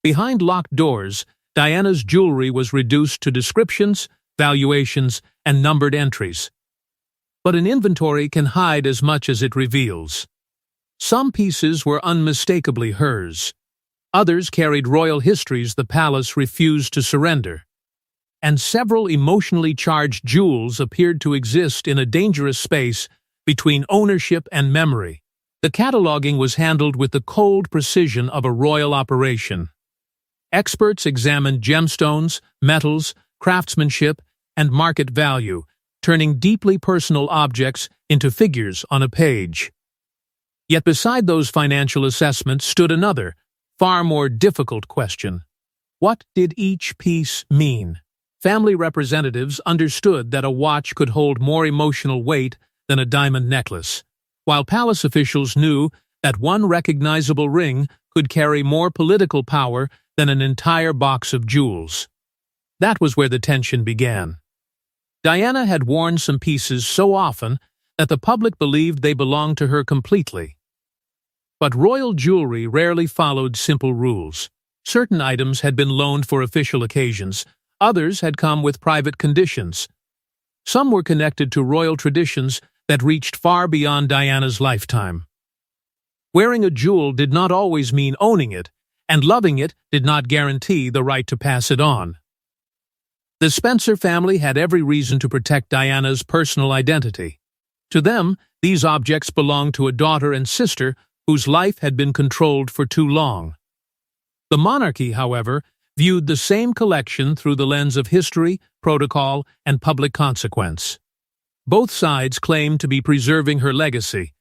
Behind locked doors, Diana's jewelry was reduced to descriptions, valuations, and numbered entries. But an inventory can hide as much as it reveals. Some pieces were unmistakably hers. Others carried royal histories the palace refused to surrender. And several emotionally charged jewels appeared to exist in a dangerous space between ownership and memory. The cataloging was handled with the cold precision of a royal operation. Experts examined gemstones, metals, craftsmanship, and market value, turning deeply personal objects into figures on a page. Yet beside those financial assessments stood another, far more difficult question. What did each piece mean? Family representatives understood that a watch could hold more emotional weight than a diamond necklace, while palace officials knew that one recognizable ring could carry more political power than an entire box of jewels. That was where the tension began. Diana had worn some pieces so often that the public believed they belonged to her completely. But royal jewelry rarely followed simple rules. Certain items had been loaned for official occasions, others had come with private conditions. Some were connected to royal traditions that reached far beyond Diana's lifetime. Wearing a jewel did not always mean owning it, and loving it did not guarantee the right to pass it on. The Spencer family had every reason to protect Diana's personal identity. To them, these objects belonged to a daughter and sister whose life had been controlled for too long. The monarchy, however, viewed the same collection through the lens of history, protocol, and public consequence. Both sides claimed to be preserving her legacy,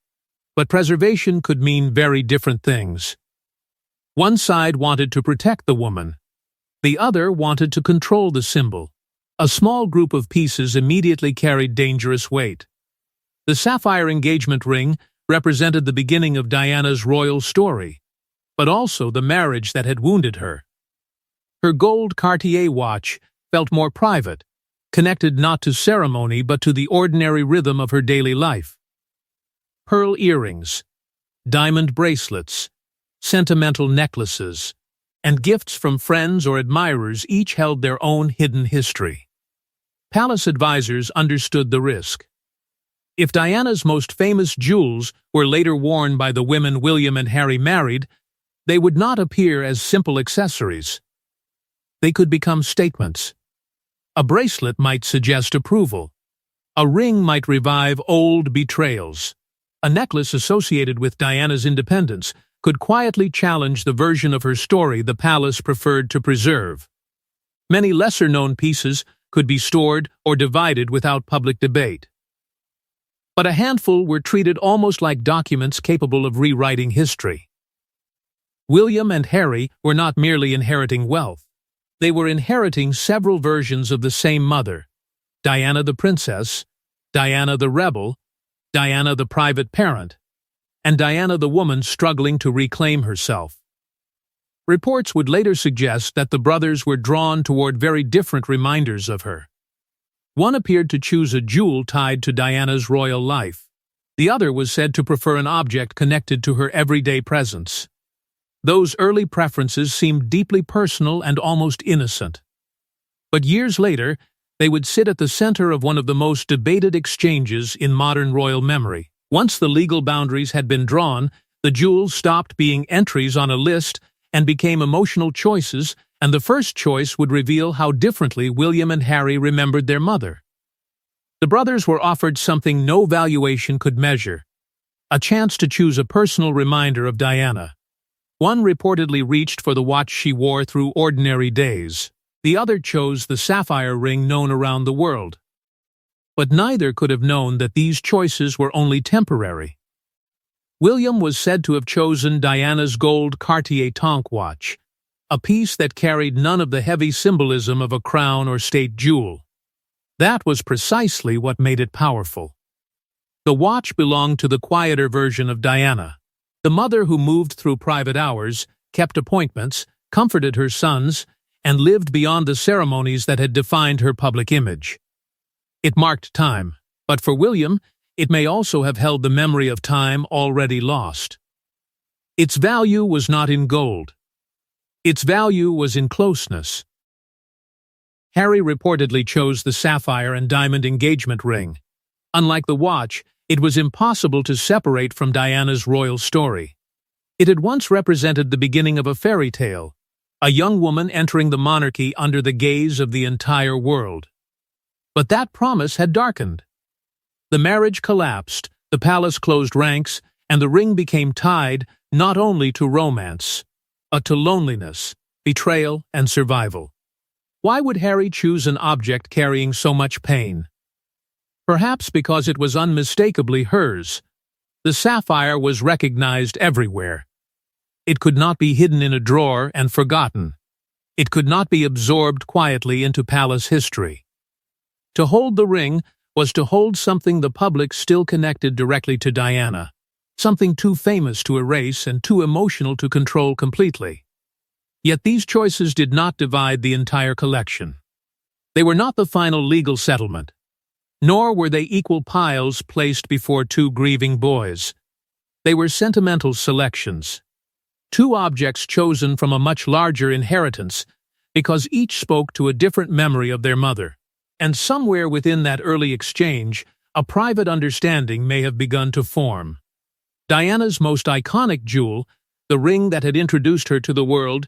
but preservation could mean very different things. One side wanted to protect the woman. The other wanted to control the symbol. A small group of pieces immediately carried dangerous weight. The sapphire engagement ring represented the beginning of Diana's royal story, but also the marriage that had wounded her. Her gold Cartier watch felt more private, connected not to ceremony but to the ordinary rhythm of her daily life. Pearl earrings, diamond bracelets, sentimental necklaces, and gifts from friends or admirers each held their own hidden history. Palace advisors understood the risk. If Diana's most famous jewels were later worn by the women William and Harry married, they would not appear as simple accessories. They could become statements. A bracelet might suggest approval. A ring might revive old betrayals. A necklace associated with Diana's independence could quietly challenge the version of her story the palace preferred to preserve. Many lesser-known pieces could be stored or divided without public debate. But a handful were treated almost like documents capable of rewriting history. William and Harry were not merely inheriting wealth. They were inheriting several versions of the same mother: Diana the princess, Diana the rebel, Diana the private parent, and Diana the woman struggling to reclaim herself. Reports would later suggest that the brothers were drawn toward very different reminders of her. One appeared to choose a jewel tied to Diana's royal life. The other was said to prefer an object connected to her everyday presence. Those early preferences seemed deeply personal and almost innocent. But years later, they would sit at the center of one of the most debated exchanges in modern royal memory. Once the legal boundaries had been drawn, the jewels stopped being entries on a list and became emotional choices, and the first choice would reveal how differently William and Harry remembered their mother. The brothers were offered something no valuation could measure: a chance to choose a personal reminder of Diana. One reportedly reached for the watch she wore through ordinary days. The other chose the sapphire ring known around the world. But neither could have known that these choices were only temporary. William was said to have chosen Diana's gold Cartier Tonk watch, a piece that carried none of the heavy symbolism of a crown or state jewel. That was precisely what made it powerful. The watch belonged to the quieter version of Diana, the mother who moved through private hours, kept appointments, comforted her sons, and lived beyond the ceremonies that had defined her public image. It marked time, but for William, it may also have held the memory of time already lost. Its value was not in gold. Its value was in closeness. Harry reportedly chose the sapphire and diamond engagement ring. Unlike the watch, it was impossible to separate from Diana's royal story. It had once represented the beginning of a fairy tale, a young woman entering the monarchy under the gaze of the entire world. But that promise had darkened. The marriage collapsed, the palace closed ranks, and the ring became tied not only to romance, but to loneliness, betrayal, and survival. Why would Harry choose an object carrying so much pain? Perhaps because it was unmistakably hers. The sapphire was recognized everywhere. It could not be hidden in a drawer and forgotten. It could not be absorbed quietly into palace history. To hold the ring was to hold something the public still connected directly to Diana, something too famous to erase and too emotional to control completely. Yet these choices did not divide the entire collection. They were not the final legal settlement, nor were they equal piles placed before two grieving boys. They were sentimental selections, two objects chosen from a much larger inheritance because each spoke to a different memory of their mother. And somewhere within that early exchange, a private understanding may have begun to form. Diana's most iconic jewel, the ring that had introduced her to the world,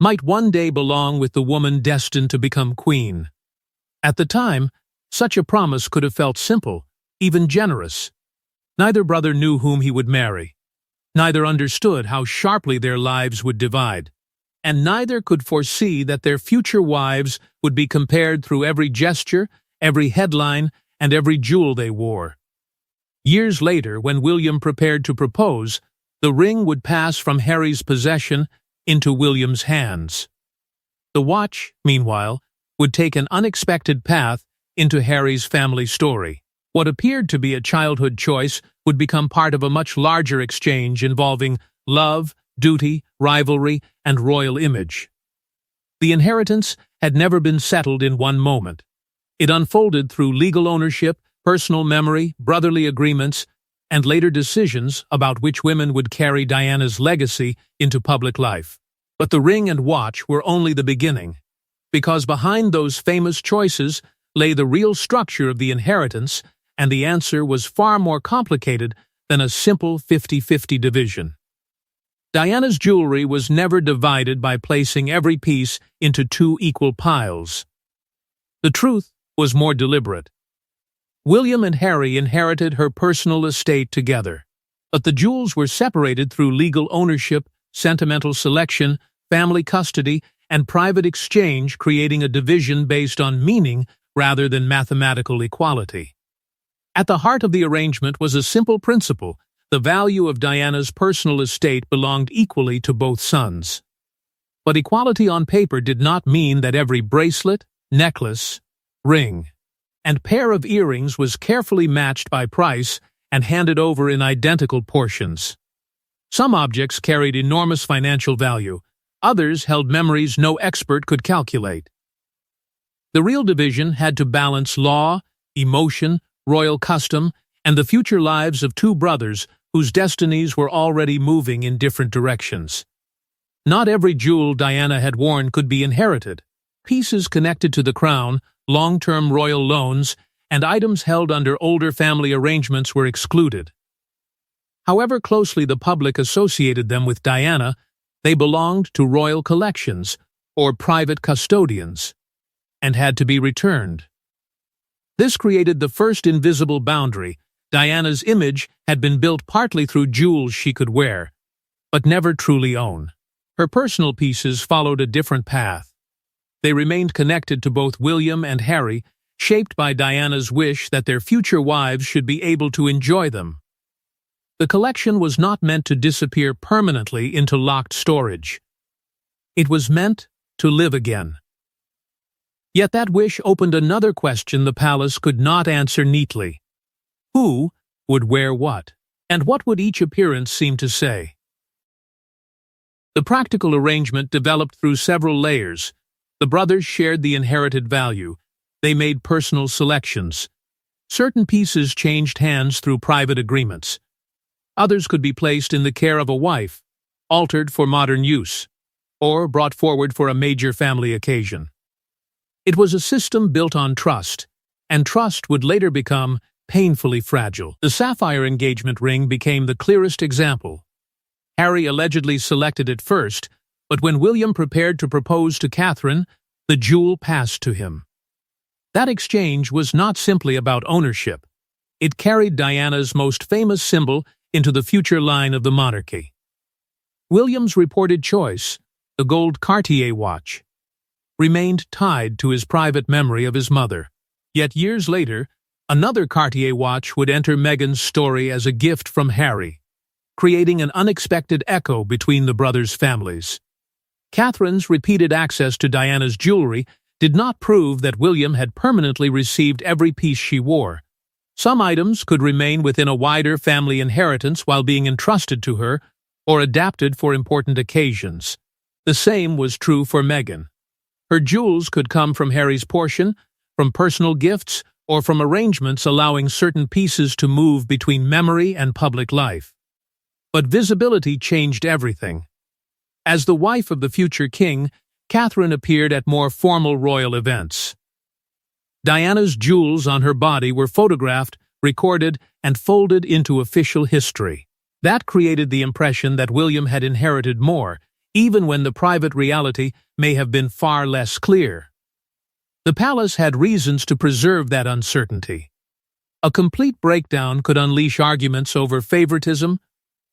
might one day belong with the woman destined to become queen. At the time, such a promise could have felt simple, even generous. Neither brother knew whom he would marry. Neither understood how sharply their lives would divide. And neither could foresee that their future wives would be compared through every gesture, every headline, and every jewel they wore. Years later, when William prepared to propose, the ring would pass from Harry's possession into William's hands. The watch, meanwhile, would take an unexpected path into Harry's family story. What appeared to be a childhood choice would become part of a much larger exchange involving love, duty, rivalry, and royal image. The inheritance had never been settled in one moment. It unfolded through legal ownership, personal memory, brotherly agreements, and later decisions about which women would carry Diana's legacy into public life. But the ring and watch were only the beginning, because behind those famous choices lay the real structure of the inheritance, and the answer was far more complicated than a simple 50-50 division. Diana's jewelry was never divided by placing every piece into two equal piles. The truth was more deliberate. William and Harry inherited her personal estate together, but the jewels were separated through legal ownership, sentimental selection, family custody, and private exchange, creating a division based on meaning rather than mathematical equality. At the heart of the arrangement was a simple principle: the value of Diana's personal estate belonged equally to both sons. But equality on paper did not mean that every bracelet, necklace, ring, and pair of earrings was carefully matched by price and handed over in identical portions. Some objects carried enormous financial value, others held memories no expert could calculate. The real division had to balance law, emotion, royal custom, and the future lives of two brothers whose destinies were already moving in different directions. Not every jewel Diana had worn could be inherited. Pieces connected to the crown, long-term royal loans, and items held under older family arrangements were excluded. However closely the public associated them with Diana, they belonged to royal collections or private custodians and had to be returned. This created the first invisible boundary. Diana's image had been built partly through jewels she could wear, but never truly own. Her personal pieces followed a different path. They remained connected to both William and Harry, shaped by Diana's wish that their future wives should be able to enjoy them. The collection was not meant to disappear permanently into locked storage. It was meant to live again. Yet that wish opened another question the palace could not answer neatly. Who would wear what, and what would each appearance seem to say? The practical arrangement developed through several layers. The brothers shared the inherited value. They made personal selections. Certain pieces changed hands through private agreements. Others could be placed in the care of a wife, altered for modern use, or brought forward for a major family occasion. It was a system built on trust, and trust would later become painfully fragile. The sapphire engagement ring became the clearest example. Harry allegedly selected it first, but when William prepared to propose to Catherine, the jewel passed to him. That exchange was not simply about ownership. It carried Diana's most famous symbol into the future line of the monarchy. William's reported choice, the gold Cartier watch, remained tied to his private memory of his mother. Yet years later, another Cartier watch would enter Meghan's story as a gift from Harry, creating an unexpected echo between the brothers' families. Catherine's repeated access to Diana's jewelry did not prove that William had permanently received every piece she wore. Some items could remain within a wider family inheritance while being entrusted to her or adapted for important occasions. The same was true for Meghan. Her jewels could come from Harry's portion, from personal gifts, or from arrangements allowing certain pieces to move between memory and public life. But visibility changed everything. As the wife of the future king, Catherine appeared at more formal royal events. Diana's jewels on her body were photographed, recorded, and folded into official history. That created the impression that William had inherited more, even when the private reality may have been far less clear. The palace had reasons to preserve that uncertainty. A complete breakdown could unleash arguments over favoritism,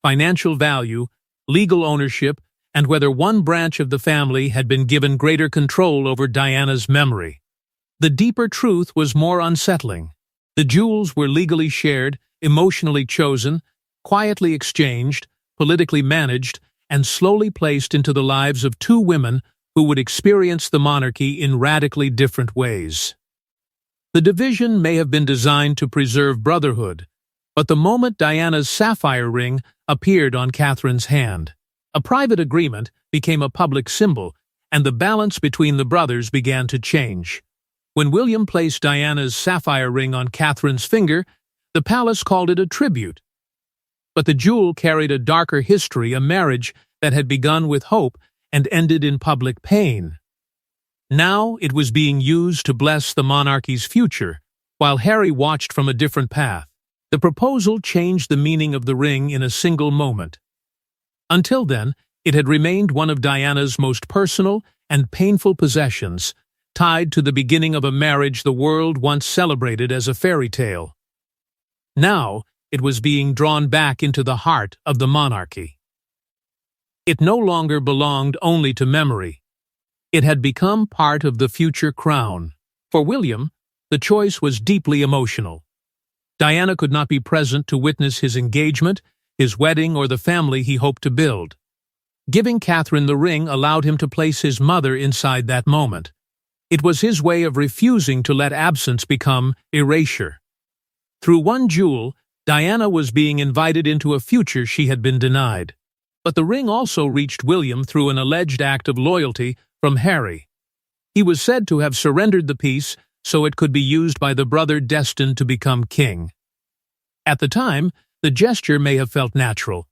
financial value, legal ownership, and whether one branch of the family had been given greater control over Diana's memory. The deeper truth was more unsettling. The jewels were legally shared, emotionally chosen, quietly exchanged, politically managed, and slowly placed into the lives of two women who would experience the monarchy in radically different ways. The division may have been designed to preserve brotherhood, but the moment Diana's sapphire ring appeared on Catherine's hand, a private agreement became a public symbol, and the balance between the brothers began to change. When William placed Diana's sapphire ring on Catherine's finger, the palace called it a tribute. But the jewel carried a darker history, a marriage that had begun with hope and ended in public pain. Now it was being used to bless the monarchy's future, while Harry watched from a different path. The proposal changed the meaning of the ring in a single moment. Until then, it had remained one of Diana's most personal and painful possessions, tied to the beginning of a marriage the world once celebrated as a fairy tale. Now, it was being drawn back into the heart of the monarchy. It no longer belonged only to memory. It had become part of the future crown. For William, the choice was deeply emotional. Diana could not be present to witness his engagement, his wedding, or the family he hoped to build. Giving Catherine the ring allowed him to place his mother inside that moment. It was his way of refusing to let absence become erasure. Through one jewel, Diana was being invited into a future she had been denied. But the ring also reached William through an alleged act of loyalty from Harry. He was said to have surrendered the piece so it could be used by the brother destined to become king. At the time, the gesture may have felt natural.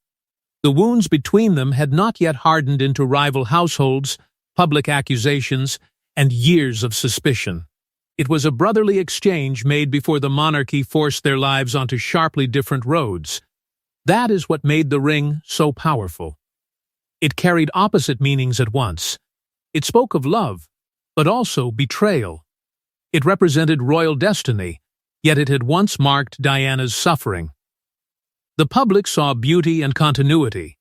The wounds between them had not yet hardened into rival households, public accusations, and years of suspicion. It was a brotherly exchange made before the monarchy forced their lives onto sharply different roads. That is what made the ring so powerful. It carried opposite meanings at once. It spoke of love, but also betrayal. It represented royal destiny, yet it had once marked Diana's suffering. The public saw beauty and continuity.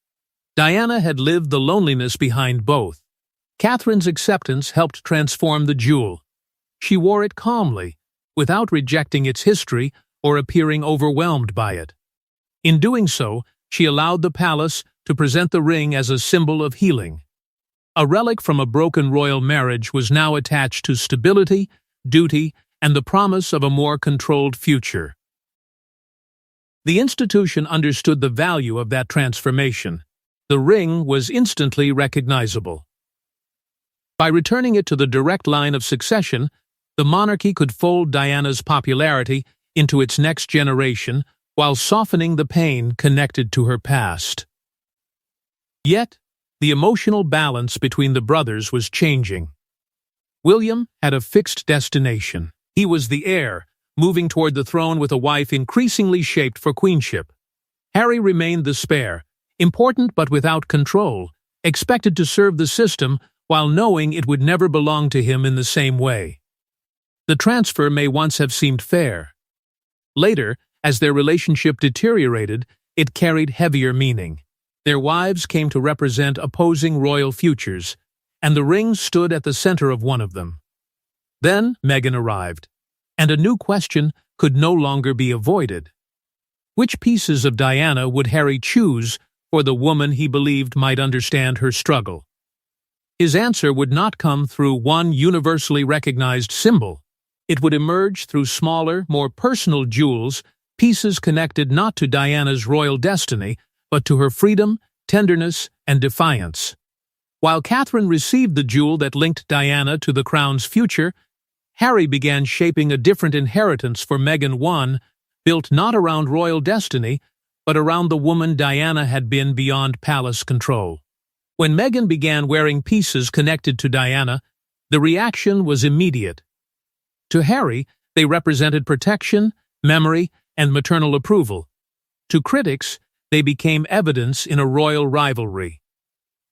Diana had lived the loneliness behind both. Catherine's acceptance helped transform the jewel. She wore it calmly, without rejecting its history or appearing overwhelmed by it. In doing so, she allowed the palace to present the ring as a symbol of healing. A relic from a broken royal marriage was now attached to stability, duty, and the promise of a more controlled future. The institution understood the value of that transformation. The ring was instantly recognizable. By returning it to the direct line of succession, the monarchy could fold Diana's popularity into its next generation while softening the pain connected to her past. Yet, the emotional balance between the brothers was changing. William had a fixed destination. He was the heir, moving toward the throne with a wife increasingly shaped for queenship. Harry remained the spare, important but without control, expected to serve the system while knowing it would never belong to him in the same way. The transfer may once have seemed fair. Later, as their relationship deteriorated, it carried heavier meaning. Their wives came to represent opposing royal futures, and the ring stood at the center of one of them. Then Meghan arrived, and a new question could no longer be avoided. Which pieces of Diana would Harry choose for the woman he believed might understand her struggle? His answer would not come through one universally recognized symbol. It would emerge through smaller, more personal jewels, pieces connected not to Diana's royal destiny, but to her freedom, tenderness, and defiance. While Catherine received the jewel that linked Diana to the crown's future, Harry began shaping a different inheritance for Meghan, one built not around royal destiny, but around the woman Diana had been beyond palace control. When Meghan began wearing pieces connected to Diana, the reaction was immediate. To Harry, they represented protection, memory, and maternal approval. To critics, they became evidence in a royal rivalry.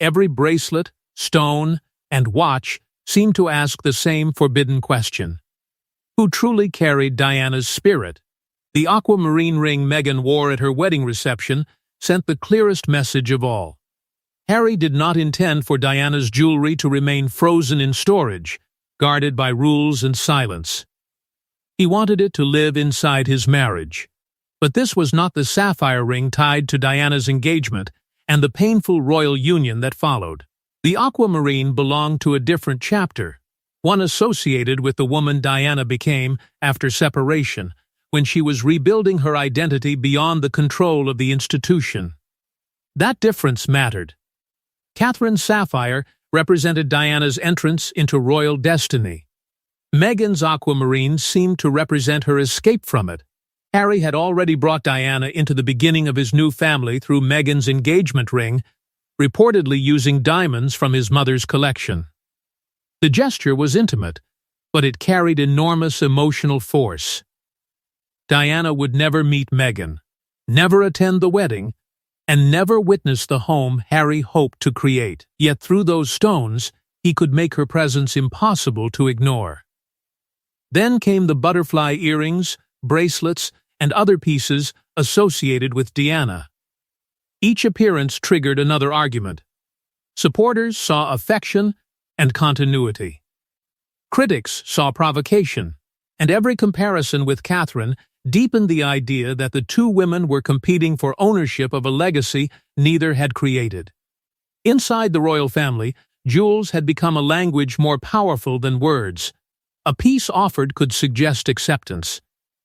Every bracelet, stone, and watch seemed to ask the same forbidden question: who truly carried Diana's spirit? The aquamarine ring Meghan wore at her wedding reception sent the clearest message of all. Harry did not intend for Diana's jewelry to remain frozen in storage, guarded by rules and silence. He wanted it to live inside his marriage. But this was not the sapphire ring tied to Diana's engagement and the painful royal union that followed. The aquamarine belonged to a different chapter, one associated with the woman Diana became after separation, when she was rebuilding her identity beyond the control of the institution. That difference mattered. Catherine's sapphire represented Diana's entrance into royal destiny. Meghan's aquamarine seemed to represent her escape from it. Harry had already brought Diana into the beginning of his new family through Meghan's engagement ring, reportedly using diamonds from his mother's collection. The gesture was intimate, but it carried enormous emotional force. Diana would never meet Meghan, never attend the wedding, and never witness the home Harry hoped to create. Yet through those stones, he could make her presence impossible to ignore. Then came the butterfly earrings, bracelets, and other pieces associated with Diana. Each appearance triggered another argument. Supporters saw affection and continuity. Critics saw provocation, and every comparison with Catherine deepened the idea that the two women were competing for ownership of a legacy neither had created. Inside the royal family, jewels had become a language more powerful than words. A piece offered could suggest acceptance.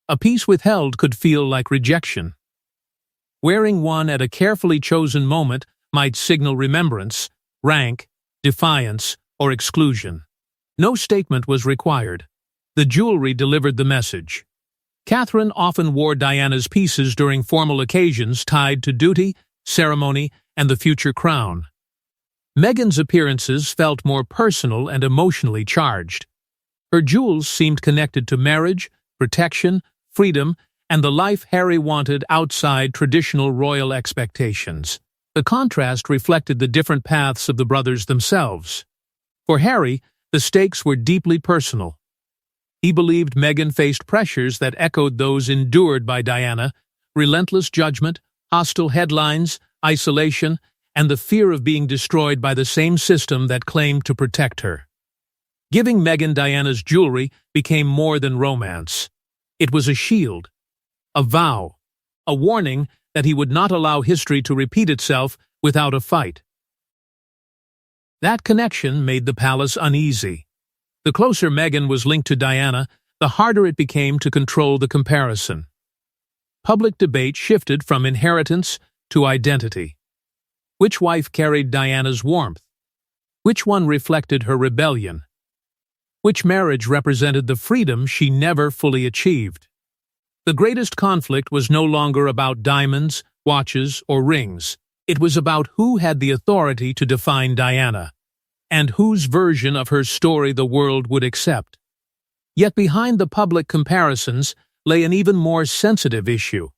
A piece withheld could feel like rejection. Wearing one at a carefully chosen moment might signal remembrance, rank, defiance, or exclusion. No statement was required. The jewelry delivered the message. Catherine often wore Diana's pieces during formal occasions tied to duty, ceremony, and the future crown. Meghan's appearances felt more personal and emotionally charged. Her jewels seemed connected to marriage, protection, freedom, and the life Harry wanted outside traditional royal expectations. The contrast reflected the different paths of the brothers themselves. For Harry, the stakes were deeply personal. He believed Meghan faced pressures that echoed those endured by Diana: relentless judgment, hostile headlines, isolation, and the fear of being destroyed by the same system that claimed to protect her. Giving Meghan Diana's jewelry became more than romance. It was a shield, a vow, a warning that he would not allow history to repeat itself without a fight. That connection made the palace uneasy. The closer Meghan was linked to Diana, the harder it became to control the comparison. Public debate shifted from inheritance to identity. Which wife carried Diana's warmth? Which one reflected her rebellion? Which marriage represented the freedom she never fully achieved? The greatest conflict was no longer about diamonds, watches, or rings. It was about who had the authority to define Diana, and whose version of her story the world would accept. Yet behind the public comparisons lay an even more sensitive issue.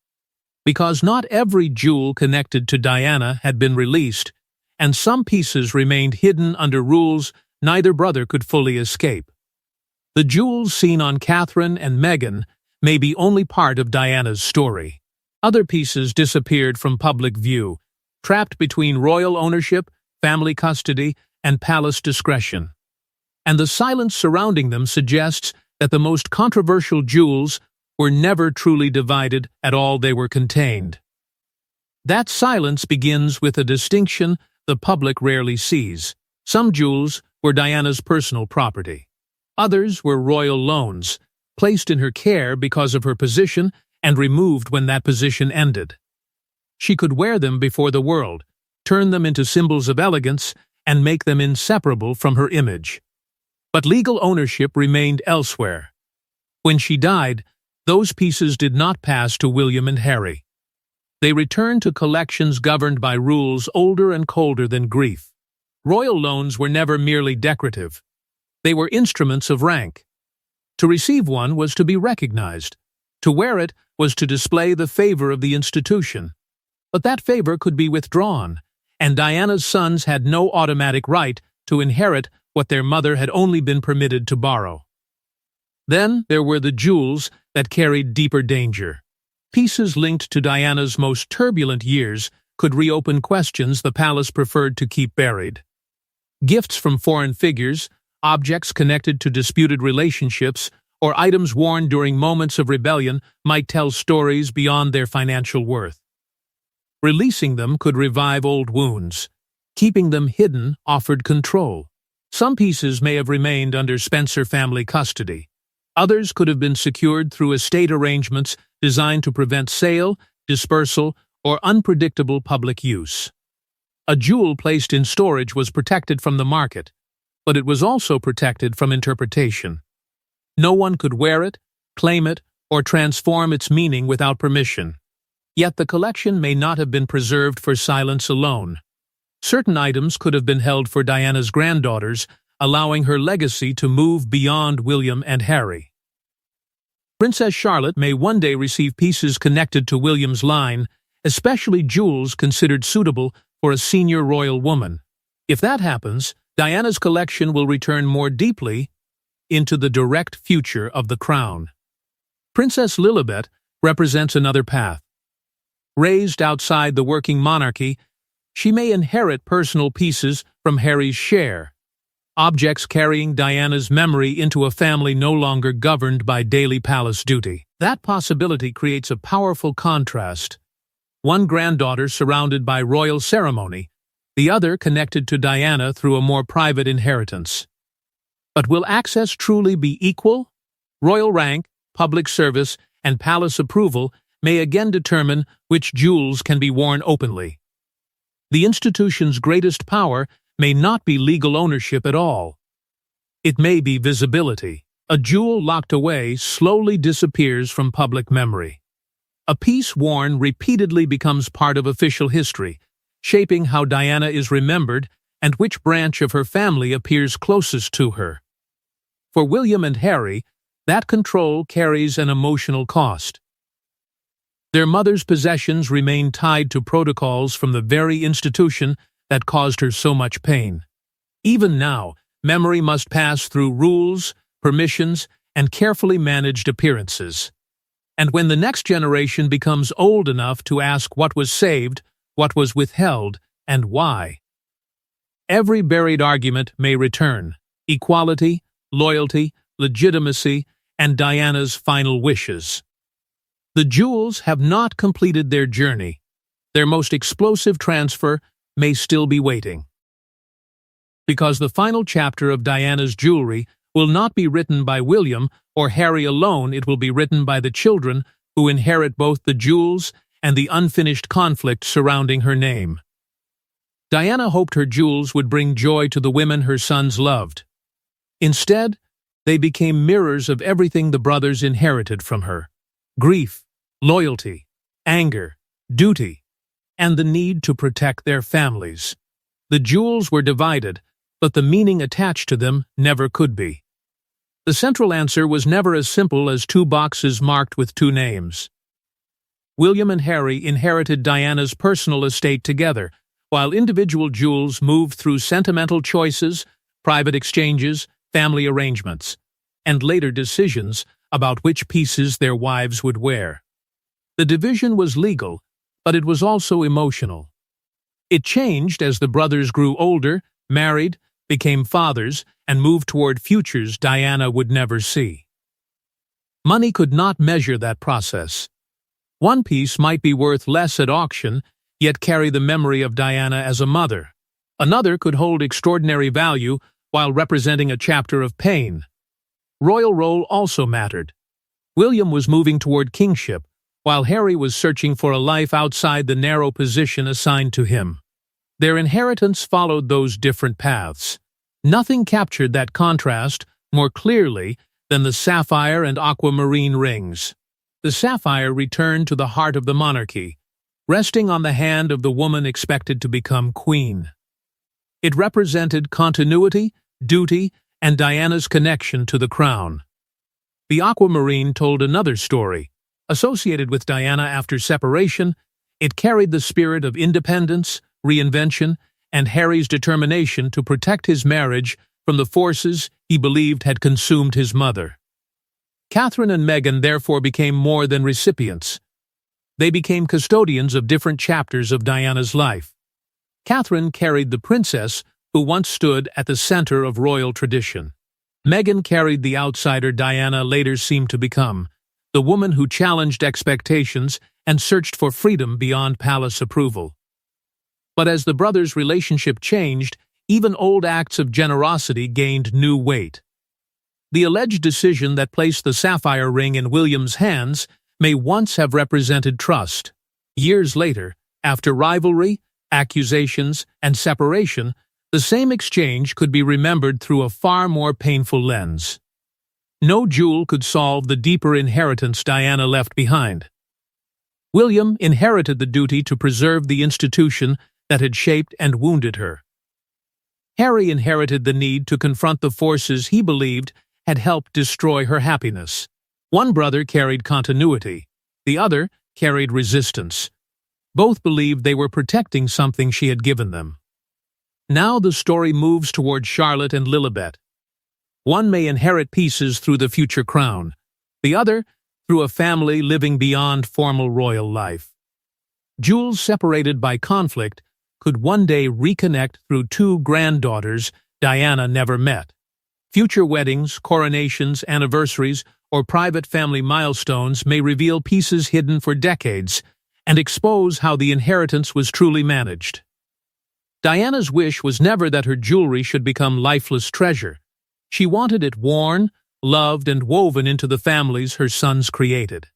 Because not every jewel connected to Diana had been released, and some pieces remained hidden under rules neither brother could fully escape. The jewels seen on Catherine and Meghan may be only part of Diana's story. Other pieces disappeared from public view, trapped between royal ownership, family custody, and palace discretion. And the silence surrounding them suggests that the most controversial jewels were never truly divided at all they were contained. That silence begins with a distinction the public rarely sees. Some jewels were Diana's personal property. Others were royal loans, placed in her care because of her position and removed when that position ended. She could wear them before the world, turn them into symbols of elegance, and make them inseparable from her image. But legal ownership remained elsewhere. When she died, those pieces did not pass to William and Harry. They returned to collections governed by rules older and colder than grief. Royal loans were never merely decorative. They were instruments of rank. To receive one was to be recognized. To wear it was to display the favor of the institution. But that favor could be withdrawn, and Diana's sons had no automatic right to inherit what their mother had only been permitted to borrow. Then there were the jewels that carried deeper danger. Pieces linked to Diana's most turbulent years could reopen questions the palace preferred to keep buried. Gifts from foreign figures, objects connected to disputed relationships, or items worn during moments of rebellion might tell stories beyond their financial worth. Releasing them could revive old wounds. Keeping them hidden offered control. Some pieces may have remained under Spencer family custody. Others could have been secured through estate arrangements designed to prevent sale, dispersal, or unpredictable public use. A jewel placed in storage was protected from the market, but it was also protected from interpretation. No one could wear it, claim it, or transform its meaning without permission. Yet the collection may not have been preserved for silence alone. Certain items could have been held for Diana's granddaughters, allowing her legacy to move beyond William and Harry. Princess Charlotte may one day receive pieces connected to William's line, especially jewels considered suitable for a senior royal woman. If that happens, Diana's collection will return more deeply into the direct future of the crown. Princess Lilibet represents another path. Raised outside the working monarchy, she may inherit personal pieces from Harry's share, objects carrying Diana's memory into a family no longer governed by daily palace duty. That possibility creates a powerful contrast. One granddaughter surrounded by royal ceremony, the other connected to Diana through a more private inheritance. But will access truly be equal? Royal rank, public service, and palace approval may again determine which jewels can be worn openly. The institution's greatest power may not be legal ownership at all. It may be visibility. A jewel locked away slowly disappears from public memory. A piece worn repeatedly becomes part of official history, shaping how Diana is remembered and which branch of her family appears closest to her. For William and Harry, that control carries an emotional cost. Their mother's possessions remain tied to protocols from the very institution that caused her so much pain. Even now, memory must pass through rules, permissions, and carefully managed appearances. And when the next generation becomes old enough to ask what was saved, what was withheld, and why, every buried argument may return: equality, loyalty, legitimacy, and Diana's final wishes. The jewels have not completed their journey. Their most explosive transfer may still be waiting. Because the final chapter of Diana's jewelry will not be written by William or Harry alone, it will be written by the children who inherit both the jewels and the unfinished conflict surrounding her name. Diana hoped her jewels would bring joy to the women her sons loved. Instead, they became mirrors of everything the brothers inherited from her: grief, loyalty, anger, duty, and the need to protect their families. The jewels were divided, but the meaning attached to them never could be. The central answer was never as simple as two boxes marked with two names. William and Harry inherited Diana's personal estate together, while individual jewels moved through sentimental choices, private exchanges, family arrangements, and later decisions about which pieces their wives would wear. The division was legal, but it was also emotional. It changed as the brothers grew older, married, became fathers, and moved toward futures Diana would never see. Money could not measure that process. One piece might be worth less at auction, yet carry the memory of Diana as a mother. Another could hold extraordinary value while representing a chapter of pain. Royal role also mattered. William was moving toward kingship, while Harry was searching for a life outside the narrow position assigned to him. Their inheritance followed those different paths. Nothing captured that contrast more clearly than the sapphire and aquamarine rings. The sapphire returned to the heart of the monarchy, resting on the hand of the woman expected to become queen. It represented continuity, duty, and Diana's connection to the crown. The aquamarine told another story. Associated with Diana after separation, it carried the spirit of independence, reinvention, and Harry's determination to protect his marriage from the forces he believed had consumed his mother. Catherine and Meghan therefore became more than recipients. They became custodians of different chapters of Diana's life. Catherine carried the princess who once stood at the center of royal tradition. Meghan carried the outsider Diana later seemed to become, the woman who challenged expectations and searched for freedom beyond palace approval. But as the brothers' relationship changed, even old acts of generosity gained new weight. The alleged decision that placed the sapphire ring in William's hands may once have represented trust. Years later, after rivalry, accusations, and separation, the same exchange could be remembered through a far more painful lens. No jewel could solve the deeper inheritance Diana left behind. William inherited the duty to preserve the institution that had shaped and wounded her. Harry inherited the need to confront the forces he believed had helped destroy her happiness. One brother carried continuity, the other carried resistance. Both believed they were protecting something she had given them. Now the story moves toward Charlotte and Lilibet. One may inherit pieces through the future crown, the other through a family living beyond formal royal life. Jewels separated by conflict could one day reconnect through two granddaughters Diana never met. Future weddings, coronations, anniversaries, or private family milestones may reveal pieces hidden for decades and expose how the inheritance was truly managed. Diana's wish was never that her jewelry should become lifeless treasure. She wanted it worn, loved, and woven into the families her sons created.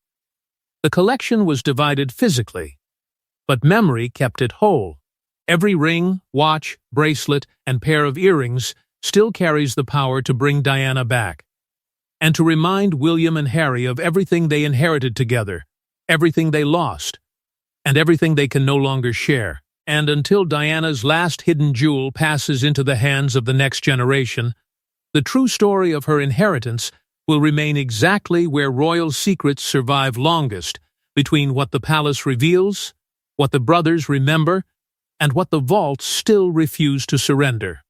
The collection was divided physically, but memory kept it whole. Every ring, watch, bracelet, and pair of earrings still carries the power to bring Diana back, and to remind William and Harry of everything they inherited together, everything they lost, and everything they can no longer share. And until Diana's last hidden jewel passes into the hands of the next generation, the true story of her inheritance will remain exactly where royal secrets survive longest, between what the palace reveals, what the brothers remember, and what the vaults still refuse to surrender.